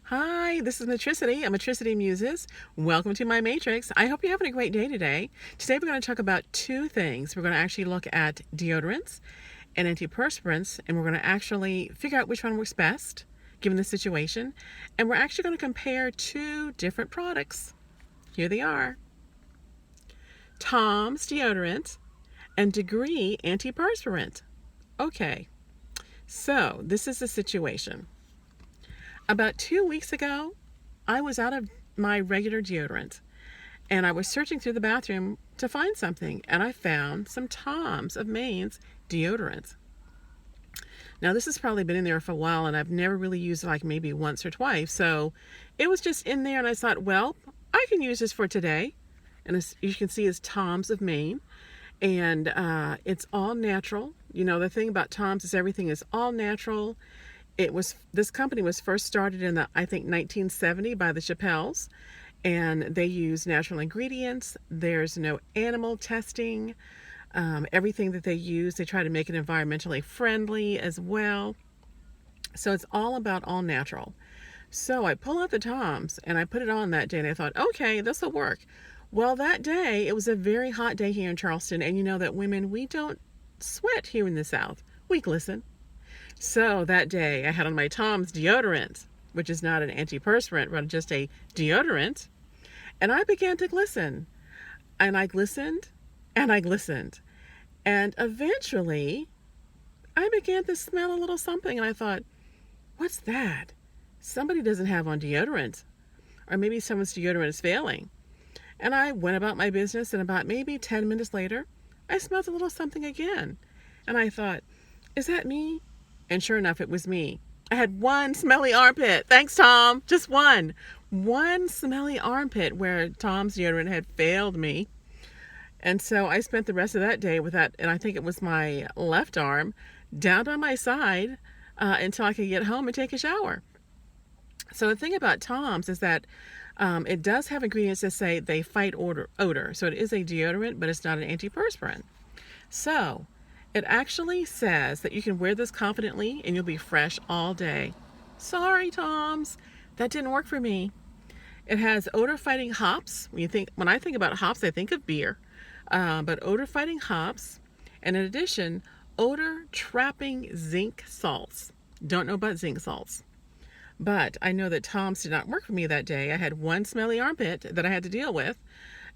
Hi, this is Matrixity. I'm Matrixity Muses. Welcome to my Matrix. I hope you're having a great day today. Today we're going to talk about two things. We're going to actually look at deodorants and antiperspirants, and we're going to actually figure out which one works best given the situation. And we're actually going to compare two different products. Here they are. Tom's deodorant and Degree antiperspirant. Okay, so this is the situation. About 2 weeks ago, I was out of my regular deodorant and I was searching through the bathroom to find something, and I found some Tom's of Maine's deodorant. Now, this has probably been in there for a while and I've never really used it, like maybe once or twice. So it was just in there and I thought, well, I can use this for today. And as you can see, it's Tom's of Maine, and it's all natural. You know, the thing about Tom's is everything is all natural. This company was first started in I think 1970 by the Chappelles, and they use natural ingredients. There's no animal testing. Everything that they use, they try to make it environmentally friendly as well. So it's all about all natural. So I pull out the Tom's and I put it on that day, and I thought, okay, this will work. Well, that day, it was a very hot day here in Charleston, and you know that women, we don't sweat here in the South. We glisten. So that day I had on my Tom's deodorant, which is not an antiperspirant, but just a deodorant. And I began to glisten. And I glistened and I glistened. And eventually I began to smell a little something. And I thought, what's that? Somebody doesn't have on deodorant. Or maybe someone's deodorant is failing. And I went about my business, and about maybe 10 minutes later, I smelled a little something again. And I thought, is that me? And sure enough, it was me. I had one smelly armpit. Thanks, Tom. Just one. One smelly armpit where Tom's deodorant had failed me. And so I spent the rest of that day with that, and I think it was my left arm, down by my side until I could get home and take a shower. So the thing about Tom's is that it does have ingredients that say they fight odor. So it is a deodorant, but it's not an antiperspirant. So it actually says that you can wear this confidently and you'll be fresh all day. Sorry, Tom's, that didn't work for me. It has odor-fighting hops. When I think about hops, I think of beer, but odor-fighting hops, and in addition, odor-trapping zinc salts. Don't know about zinc salts, but I know that Tom's did not work for me that day. I had one smelly armpit that I had to deal with,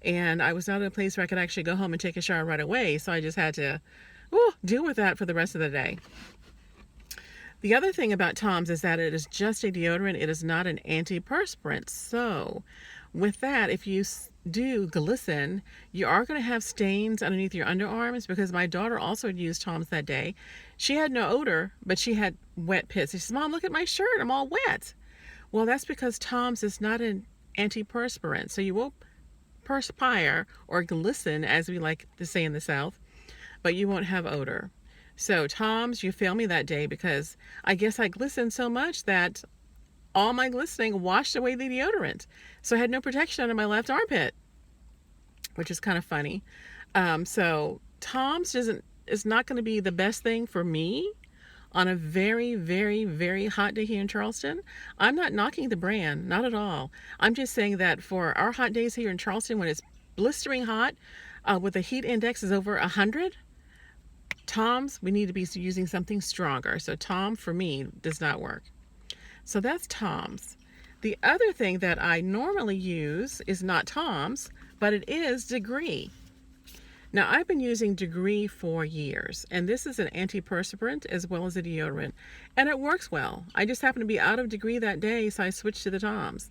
and I was not in a place where I could actually go home and take a shower right away, so I just had to deal with that for the rest of the day. The other thing about Tom's is that it is just a deodorant. It is not an antiperspirant. So with that, if you do glisten, you are going to have stains underneath your underarms, because my daughter also used Tom's that day. She had no odor, but she had wet pits. She says, Mom, look at my shirt. I'm all wet. Well, that's because Tom's is not an antiperspirant. So you won't perspire or glisten, as we like to say in the South, but you won't have odor. So Tom's, you failed me that day, because I guess I glistened so much that all my glistening washed away the deodorant. So I had no protection under my left armpit, which is kind of funny. So Tom's is not going to be the best thing for me on a very, very, very hot day here in Charleston. I'm not knocking the brand, not at all. I'm just saying that for our hot days here in Charleston, when it's blistering hot, with the heat index is over 100, Tom's, we need to be using something stronger. So Tom, for me, does not work. So that's Tom's. The other thing that I normally use is not Tom's, but it is Degree. Now, I've been using Degree for years, and this is an antiperspirant as well as a deodorant, and it works well. I just happened to be out of Degree that day, so I switched to the Tom's.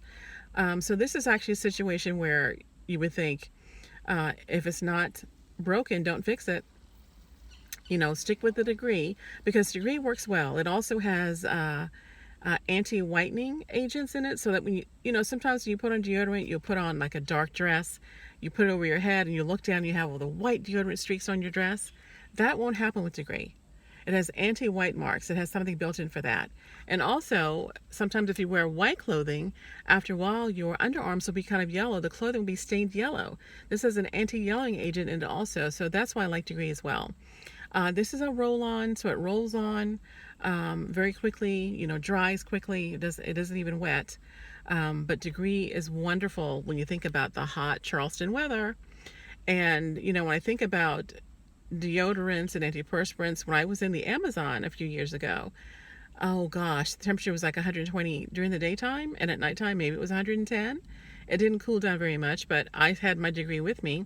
So this is actually a situation where you would think, if it's not broken, don't fix it. Stick with the Degree, because Degree works well. It also has anti-whitening agents in it, so that when sometimes when you put on deodorant, you'll put on like a dark dress, you put it over your head and you look down and you have all the white deodorant streaks on your dress. That won't happen with Degree. It has anti-white marks. It has something built in for that. And also, sometimes if you wear white clothing, after a while your underarms will be kind of yellow. The clothing will be stained yellow. This has an anti-yellowing agent in it also, so that's why I like Degree as well. This is a roll-on, so it rolls on. very quickly, dries quickly. It doesn't even wet. But Degree is wonderful when you think about the hot Charleston weather. And, when I think about deodorants and antiperspirants, when I was in the Amazon a few years ago, oh gosh, the temperature was like 120 during the daytime, and at nighttime, maybe it was 110. It didn't cool down very much, but I had my Degree with me.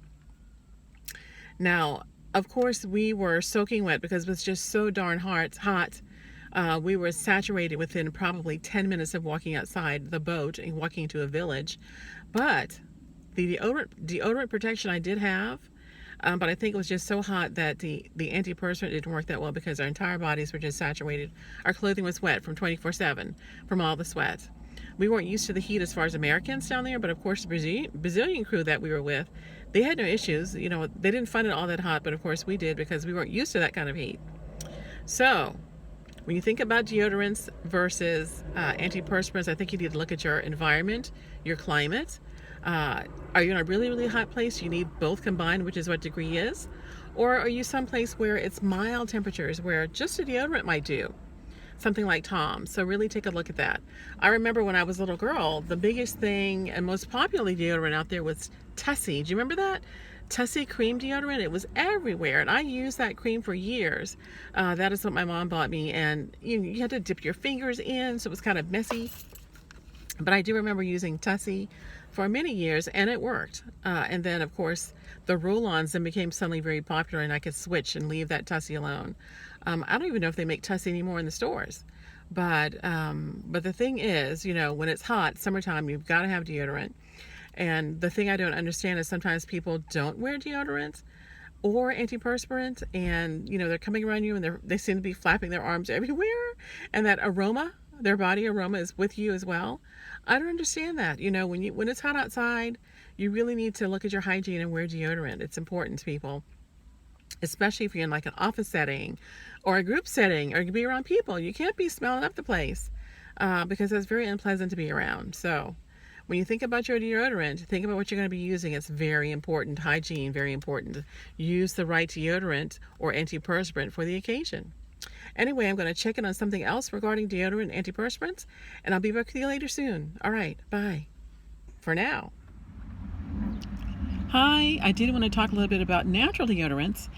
Now, of course, we were soaking wet because it was just so darn hot. We were saturated within probably 10 minutes of walking outside the boat and walking into a village. But the deodorant protection I did have, but I think it was just so hot that the antiperspirant didn't work that well because our entire bodies were just saturated. Our clothing was wet from 24/7 from all the sweat. We weren't used to the heat as far as Americans down there, but of course the Brazilian crew that we were with, they had no issues. They didn't find it all that hot, but of course we did because we weren't used to that kind of heat. So when you think about deodorants versus antiperspirants, I think you need to look at your environment, your climate. Are you in a really, really hot place? You need both combined, which is what Degree is. Or are you someplace where it's mild temperatures, where just a deodorant might do? Something like Tom's. So really take a look at that. I remember when I was a little girl, the biggest thing and most popular deodorant out there was Tussie. Do you remember that? Tussie cream deodorant. It was everywhere, and I used that cream for years. That is what my mom bought me, and you had to dip your fingers in, so it was kind of messy. But I do remember using Tussie for many years, and it worked. And then, of course, the roll-ons then became suddenly very popular, and I could switch and leave that Tussie alone. I don't even know if they make Tussie anymore in the stores. But the thing is, when it's hot, summertime, you've got to have deodorant. And the thing I don't understand is sometimes people don't wear deodorant or antiperspirant, and they're coming around you and they seem to be flapping their arms everywhere, and that aroma, their body aroma, is with you as well. I don't understand that. When it's hot outside, you really need to look at your hygiene and wear deodorant. It's important to people, especially if you're in like an office setting or a group setting, or you be around people. You can't be smelling up the place because that's very unpleasant to be around. So when you think about your deodorant, think about what you're going to be using. It's very important. Hygiene, very important. Use the right deodorant or antiperspirant for the occasion. Anyway, I'm going to check in on something else regarding deodorant and antiperspirants, and I'll be back with you later soon. All right, bye. For now. Hi, I did want to talk a little bit about natural deodorants.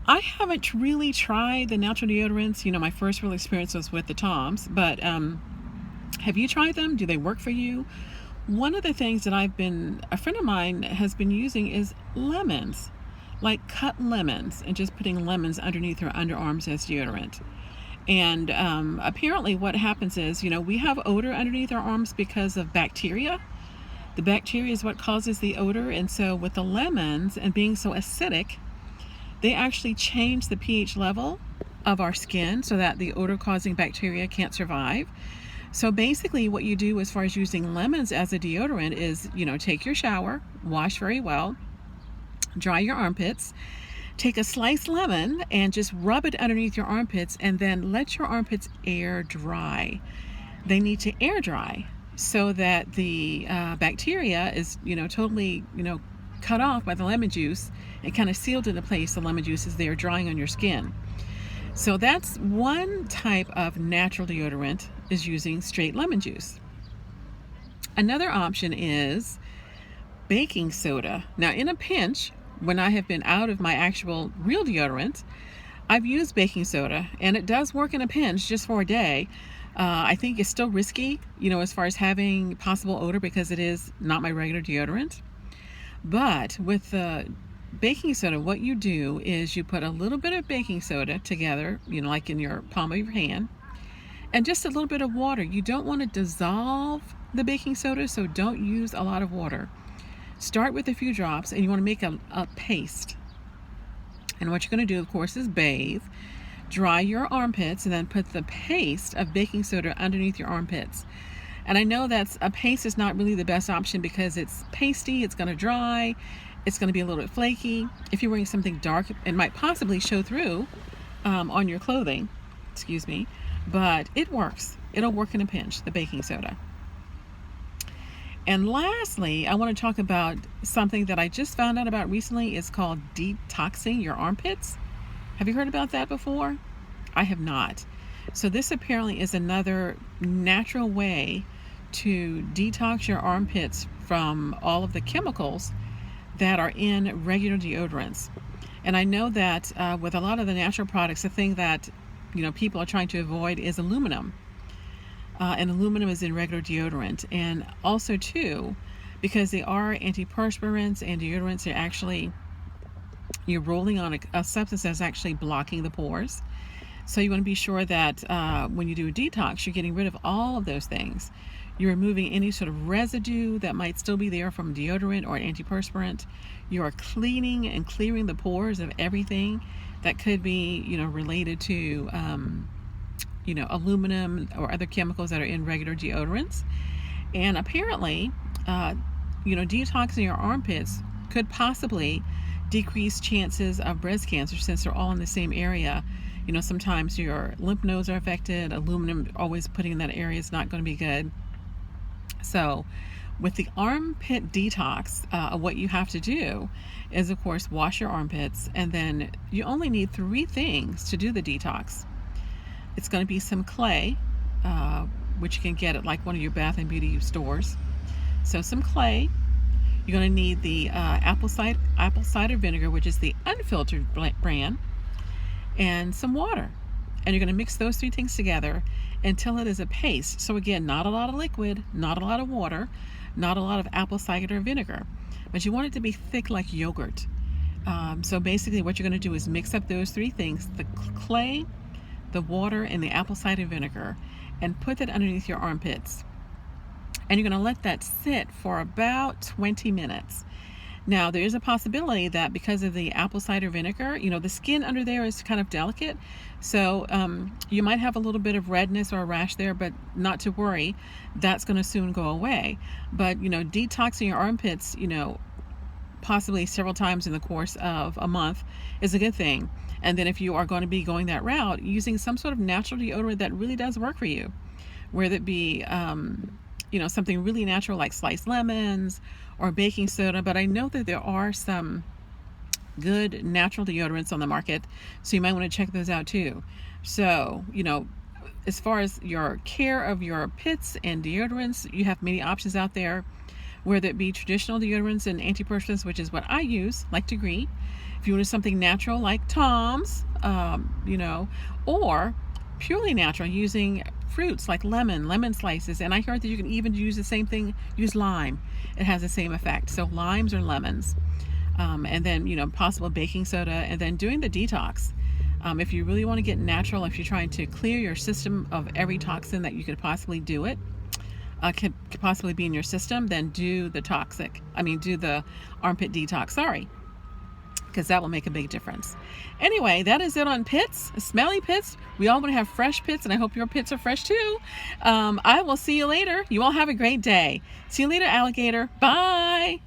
I haven't really tried the natural deodorants. My first real experience was with the Toms, but have you tried them? Do they work for you? One of the things that a friend of mine has been using is lemons, like cut lemons, and just putting lemons underneath her underarms as deodorant. And apparently what happens is, we have odor underneath our arms because of bacteria. The bacteria is what causes the odor. And so with the lemons and being so acidic, they actually change the pH level of our skin so that the odor-causing bacteria can't survive. So basically what you do as far as using lemons as a deodorant is, take your shower, wash very well, dry your armpits, take a sliced lemon and just rub it underneath your armpits, and then let your armpits air dry. They need to air dry so that the bacteria is, totally, cut off by the lemon juice and kind of sealed into place. The lemon juice is there drying on your skin. So that's one type of natural deodorant, is using straight lemon juice. Another option is baking soda. Now, in a pinch, when I have been out of my actual real deodorant, I've used baking soda, and it does work in a pinch just for a day. I think it's still risky, as far as having possible odor, because it is not my regular deodorant. But with the baking soda, what you do is you put a little bit of baking soda together, like in your palm of your hand, and just a little bit of water. You don't want to dissolve the baking soda, so don't use a lot of water. Start with a few drops, and you want to make a paste. And what you're going to do, of course, is bathe, dry your armpits, and then put the paste of baking soda underneath your armpits. And I know that a paste is not really the best option because it's pasty, it's going to dry, it's going to be a little bit flaky. If you're wearing something dark, it might possibly show through on your clothing, but it works. It'll work in a pinch, the baking soda. And lastly, I want to talk about something that I just found out about recently. It's called detoxing your armpits. Have you heard about that before? I have not. So this apparently is another natural way to detox your armpits from all of the chemicals that are in regular deodorants. And I know that with a lot of the natural products, the thing that people are trying to avoid is aluminum. And aluminum is in regular deodorant. And also too, because they are antiperspirants and deodorants, you're rolling on a substance that's actually blocking the pores. So you want to be sure that when you do a detox, you're getting rid of all of those things. You're removing any sort of residue that might still be there from deodorant or an antiperspirant. You are cleaning and clearing the pores of everything that could be, related to, aluminum or other chemicals that are in regular deodorants. And apparently, detoxing your armpits could possibly decrease chances of breast cancer since they're all in the same area. Sometimes your lymph nodes are affected. Aluminum always putting in that area is not going to be good. So with the armpit detox, what you have to do is, of course, wash your armpits, and then you only need 3 things to do the detox. It's going to be some clay, which you can get at like one of your Bath and Beauty stores. So some clay. You're going to need the apple cider vinegar, which is the unfiltered brand, and some water. And you're going to mix those 3 things together until it is a paste. So again, not a lot of liquid, not a lot of water, not a lot of apple cider vinegar, but you want it to be thick like yogurt. So basically what you're going to do is mix up those 3 things, the clay, the water, and the apple cider vinegar, and put that underneath your armpits. And you're going to let that sit for about 20 minutes. Now, there is a possibility that because of the apple cider vinegar, the skin under there is kind of delicate. So you might have a little bit of redness or a rash there, but not to worry. That's going to soon go away. But, detoxing your armpits, possibly several times in the course of a month is a good thing. And then if you are going to be going that route, using some sort of natural deodorant that really does work for you, whether it be something really natural like sliced lemons or baking soda. But I know that there are some good natural deodorants on the market, so you might want to check those out too. So, as far as your care of your pits and deodorants, you have many options out there, whether it be traditional deodorants and antiperspirants, which is what I use, like Degree. If you want something natural like Tom's, or purely natural using fruits like lemon slices. And I heard that you can even use the same thing, use lime. It has the same effect. So limes or lemons. And then, possible baking soda, and then doing the detox. If you really want to get natural, if you're trying to clear your system of every toxin that you could possibly could possibly be in your system, then do the armpit detox. Because that will make a big difference. Anyway, that is it on pits, smelly pits. We all want to have fresh pits, and I hope your pits are fresh too. I will see you later. You all have a great day. See you later, alligator. Bye.